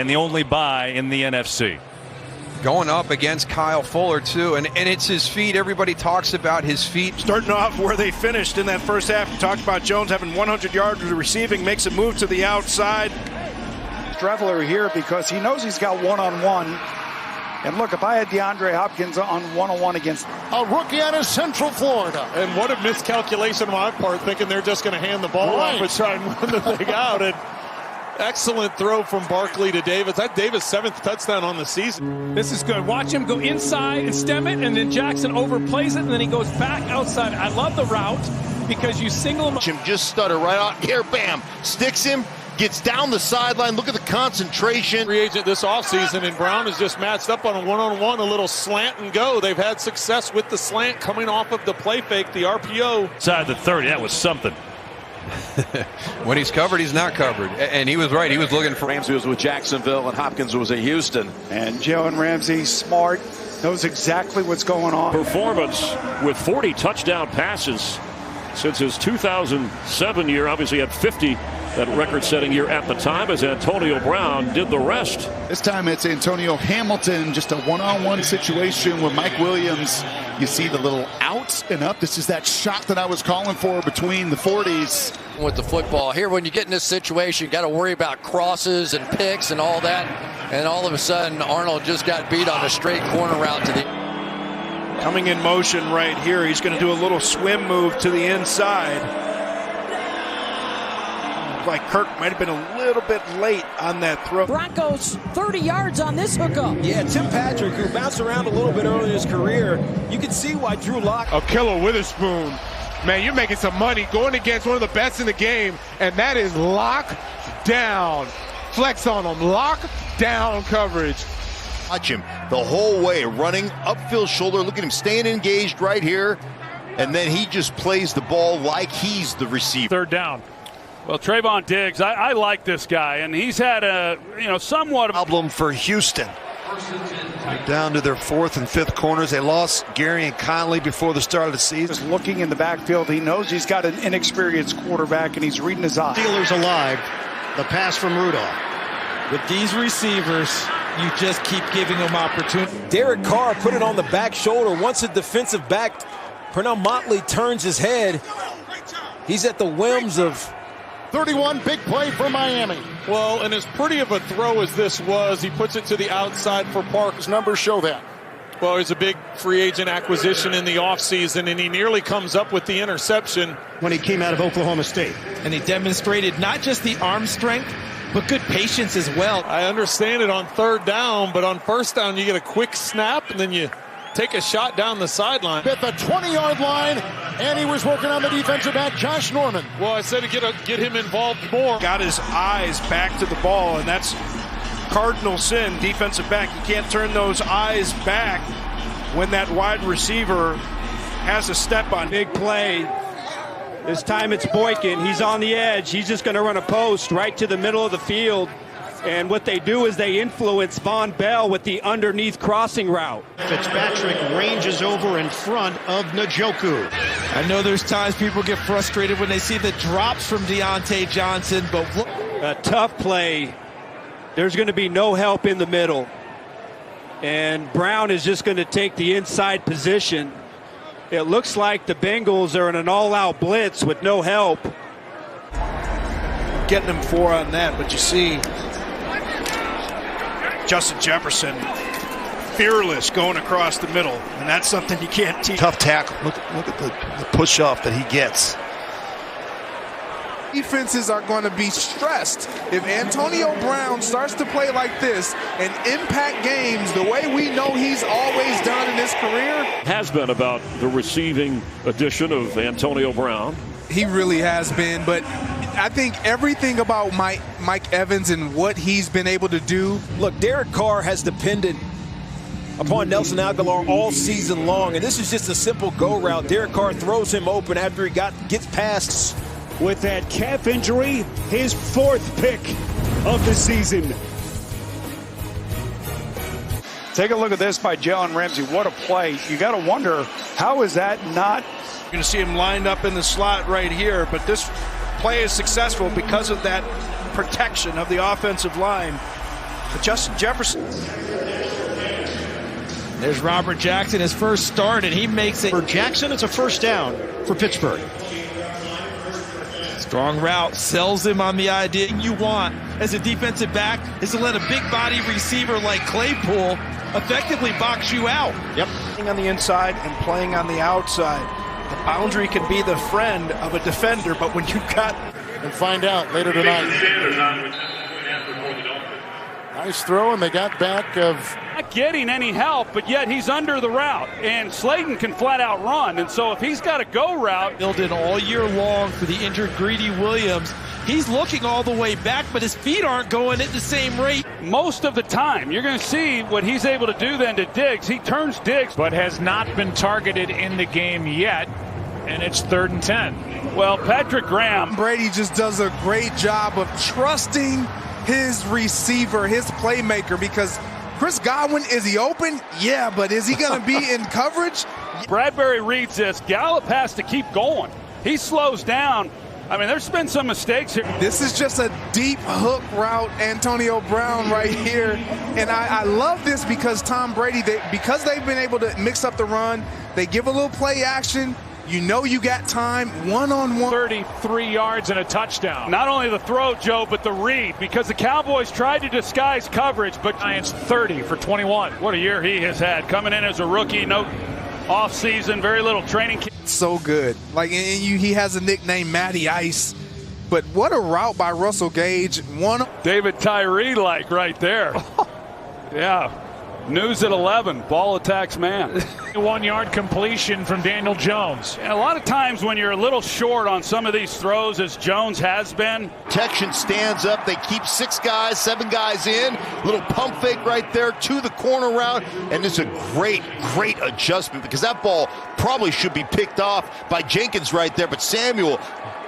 and the only bye in the NFC. Going up against Kyle Fuller, too, and it's his feet. Everybody talks about his feet. Starting off where they finished in that first half. We talked about Jones having 100 yards receiving, makes a move to the outside. Traveler here because he knows he's got one-on-one. And look, if I had DeAndre Hopkins on one-on-one against a rookie out of Central Florida. And what a miscalculation on my part, thinking they're just going to hand the ball off and try and run the thing out. And excellent throw from Barkley to Davis. That's Davis' 7th touchdown on the season. This is good. Watch him go inside and stem it, and then Jackson overplays it, and then he goes back outside. I love the route because you single him. Jim just stutter right out here, bam, sticks him, gets down the sideline. Look at the concentration. Free agent this offseason, and Brown is just matched up on a one-on-one, a little slant and go. They've had success with the slant coming off of the play fake, the RPO. Inside the 30, that was something. When he's covered, he's not covered. And he was right. He was looking for Ramsey was with Jacksonville and Hopkins was at Houston. And Jalen Ramsey, smart, knows exactly what's going on. Performance with 40 touchdown passes since his 2007 year. Obviously had 50 that record-setting year at the time as Antonio Brown did the rest. This time it's Antonio Hamilton, just a one-on-one situation with Mike Williams. You see the little out and up. This is that shot that I was calling for between the 40s. With the football here, when you get in this situation, you got to worry about crosses and picks and all that. And all of a sudden, Arnold just got beat on a straight corner route to the. Coming in motion right here. He's going to do a little swim move to the inside. Like Kirk might have been a little bit late on that throw. Broncos 30 yards on this hookup. Yeah, Tim Patrick, who bounced around a little bit early in his career, you can see why Drew Lock. Agholor Witherspoon, man, you're making some money going against one of the best in the game, and that is lock down. Flex on him, lock down coverage. Watch him the whole way, running upfield shoulder. Look at him staying engaged right here, and then he just plays the ball like he's the receiver. 3rd down. Well, Trayvon Diggs, I like this guy, and he's had a somewhat problem for Houston. They're down to their 4th and 5th corners. They lost Gary and Conley before the start of the season. Just looking in the backfield, he knows he's got an inexperienced quarterback, and he's reading his eyes. Steelers alive. The pass from Rudolph. With these receivers, you just keep giving them opportunity. Derek Carr put it on the back shoulder. Once a defensive back, Pernell Motley turns his head. He's at the whims of 31, big play for Miami. Well, and as pretty of a throw as this was, he puts it to the outside for Park. His numbers show that. Well, he's a big free agent acquisition in the offseason, and he nearly comes up with the interception. When he came out of Oklahoma State. And he demonstrated not just the arm strength, but good patience as well. I understand it on 3rd down, but on 1st down, you get a quick snap, and then you take a shot down the sideline. At the 20-yard line, and he was working on the defensive back, Josh Norman. Well, I said to get him involved more. Got his eyes back to the ball, and that's cardinal sin, defensive back. You can't turn those eyes back when that wide receiver has a step on. Big play. This time it's Boykin. He's on the edge. He's just going to run a post right to the middle of the field. And what they do is they influence Von Bell with the underneath crossing route. Fitzpatrick ranges over in front of Njoku. I know there's times people get frustrated when they see the drops from Deontay Johnson, but look. A tough play. There's going to be no help in the middle. And Brown is just going to take the inside position. It looks like the Bengals are in an all-out blitz with no help. Getting him 4 on that, but you see Justin Jefferson fearless going across the middle, and that's something you can't teach. Tough tackle. Look at the push-off that he gets. Defenses are going to be stressed. If Antonio Brown starts to play like this and impact games the way we know he's always done in his career. Has been about the receiving addition of Antonio Brown. He really has been, but I think everything about Mike Evans and what he's been able to do. Look, Derek Carr has depended upon Nelson Agholor all season long, and this is just a simple go route. Derek Carr throws him open after he gets past. With that calf injury, his 4th pick of the season. Take a look at this by Jalen Ramsey. What a play. You got to wonder, how is that not? You're going to see him lined up in the slot right here, but this play is successful because of that protection of the offensive line. Justin Jefferson. There's Robert Jackson, his first start, and he makes it. For Jackson, it's a first down for Pittsburgh. Strong route, sells him on the idea you want as a defensive back is to let a big body receiver like Claypool effectively box you out. Yep. Playing on the inside and playing on the outside. The boundary can be the friend of a defender, but when you've got... And find out later tonight. Nice throw, and they got back of... Not getting any help, but yet he's under the route, and Slayton can flat out run, and so if he's got a go route... Built in all year long for the injured Greedy Williams. He's looking all the way back, but his feet aren't going at the same rate. Most of the time, you're going to see what he's able to do then to Diggs. He turns Diggs. But has not been targeted in the game yet, and it's 3rd and 10. Well, Patrick Graham. Brady just does a great job of trusting his receiver, his playmaker, because Chris Godwin, is he open? Yeah, but is he going to be in coverage? Bradbury reads this. Gallup has to keep going. He slows down. I mean, there's been some mistakes here. This is just a deep hook route, Antonio Brown right here. And I love this because Tom Brady, because they've been able to mix up the run, they give a little play action. You know you got time, one-on-one. 33 yards and a touchdown. Not only the throw, Joe, but the read, because the Cowboys tried to disguise coverage, but Giants 30 for 21. What a year he has had. Coming in as a rookie, no off-season, very little training. So good. Like, and he has a nickname, Matty Ice. But what a route by Russell Gage. David Tyree-like right there. Yeah. News at 11. Ball attacks man. 1-yard completion from Daniel Jones. And a lot of times when you're a little short on some of these throws, as Jones has been. Protection stands up. They keep 6 guys, 7 guys in. Little pump fake right there to the corner route. And it's a great adjustment because that ball probably should be picked off by Jenkins right there. But Samuel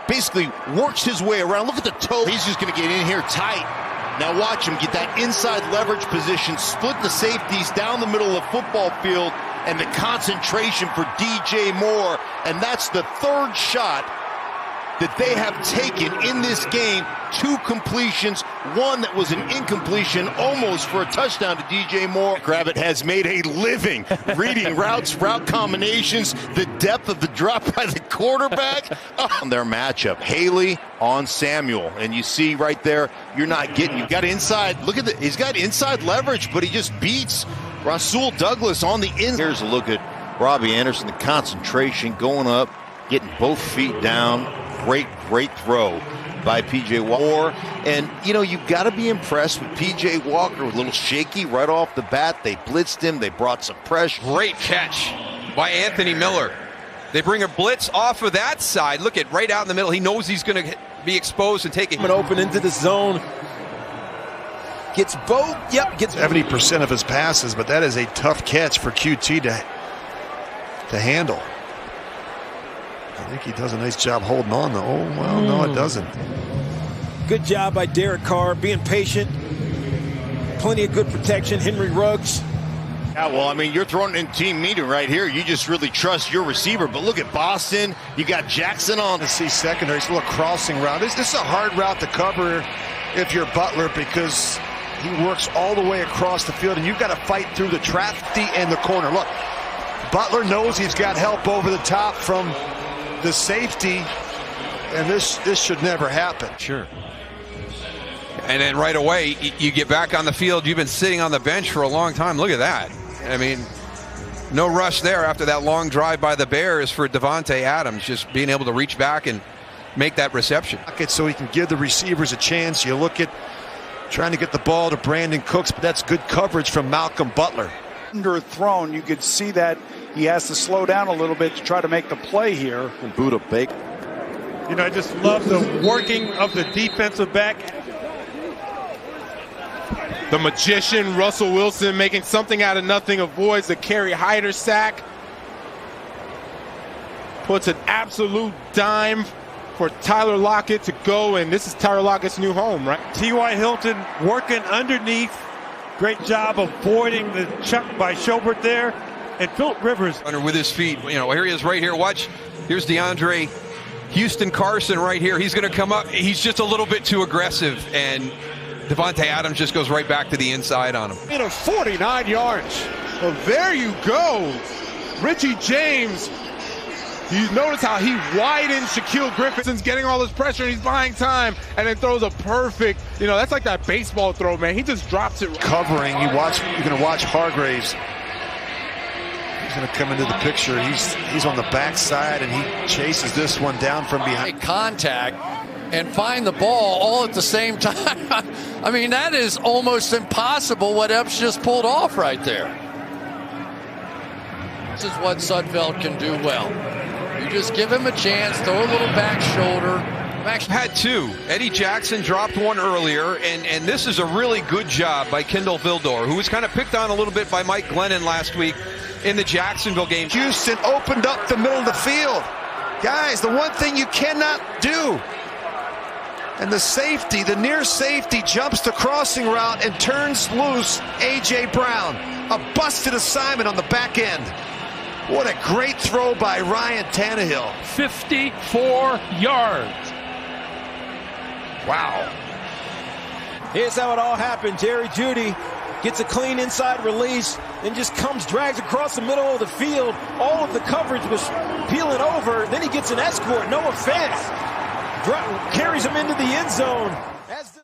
basically works his way around. Look at the toe. He's just going to get in here tight. Now watch him get that inside leverage position, split the safeties down the middle of the football field, and the concentration for DJ Moore. And that's the 3rd shot that they have taken in this game. 2 completions, 1 that was an incompletion, almost for a touchdown to DJ Moore. Gravitt has made a living reading routes, route combinations, the depth of the drop by the quarterback. On their matchup, Haley on Samuel, and you see right there, you've got inside, look at he's got inside leverage, but he just beats Rasul Douglas on the inside. Here's a look at Robbie Anderson, the concentration going up, getting both feet down. Great throw by P.J. Walker. And, you've got to be impressed with P.J. Walker. A little shaky right off the bat. They blitzed him. They brought some pressure. Great catch by Anthony Miller. They bring a blitz off of that side. Look at right out in the middle. He knows he's going to be exposed and take it. Open into the zone. Gets both. Yep. Gets 70% of his passes, but that is a tough catch for QT to handle. I think he does a nice job holding on, though. Oh, well, no, it doesn't. Good job by Derek Carr, being patient. Plenty of good protection. Henry Ruggs. Yeah, well, I mean, you're throwing in team meeting right here. You just really trust your receiver. But look at Boston. You got Jackson on. To see secondary. It's a little crossing route. This is a hard route to cover if you're Butler because he works all the way across the field, and you've got to fight through the traffic and the corner. Look, Butler knows he's got help over the top from the safety, and this should never happen. Sure. And then right away, you get back on the field. You've been sitting on the bench for a long time. Look at that. I mean, no rush there after that long drive by the Bears for Devontae Adams, just being able to reach back and make that reception. So he can give the receivers a chance. You look at trying to get the ball to Brandon Cooks, but that's good coverage from Malcolm Butler. Underthrown, you could see that he has to slow down a little bit to try to make the play here. And Buda Baker. I just love the working of the defensive back. The magician, Russell Wilson, making something out of nothing, avoids the Kerry Hyder sack. Puts an absolute dime for Tyler Lockett to go, and this is Tyler Lockett's new home, right? T.Y. Hilton working underneath. Great job avoiding the chuck by Schobert there. And Philip Rivers. With his feet. Here he is right here. Watch. Here's DeAndre. Houston Carson right here. He's going to come up. He's just a little bit too aggressive. And Devontae Adams just goes right back to the inside on him. 49 yards. Well, there you go. Richie James. You notice how he widens Shaquille Griffin's getting all this pressure, and he's buying time, and then throws a perfect, that's like that baseball throw, man. He just drops it. Covering, you're going to watch Hargraves. He's going to come into the picture. He's on the backside, and he chases this one down from behind. Contact and find the ball all at the same time. I mean, that is almost impossible what Epps just pulled off right there. This is what Sudfeld can do well. You just give him a chance, throw a little back shoulder. Had two. Eddie Jackson dropped one earlier, and this is a really good job by Kindle Vildor, who was kind of picked on a little bit by Mike Glennon last week in the Jacksonville game. Houston opened up the middle of the field. Guys, the one thing you cannot do. And the safety, the near safety, jumps the crossing route and turns loose A.J. Brown. A busted assignment on the back end. What a great throw by Ryan Tannehill. 54 yards. Wow. Here's how it all happened. Jerry Jeudy gets a clean inside release and just drags across the middle of the field. All of the coverage was peeling over. Then he gets an escort, no offense. Carries him into the end zone.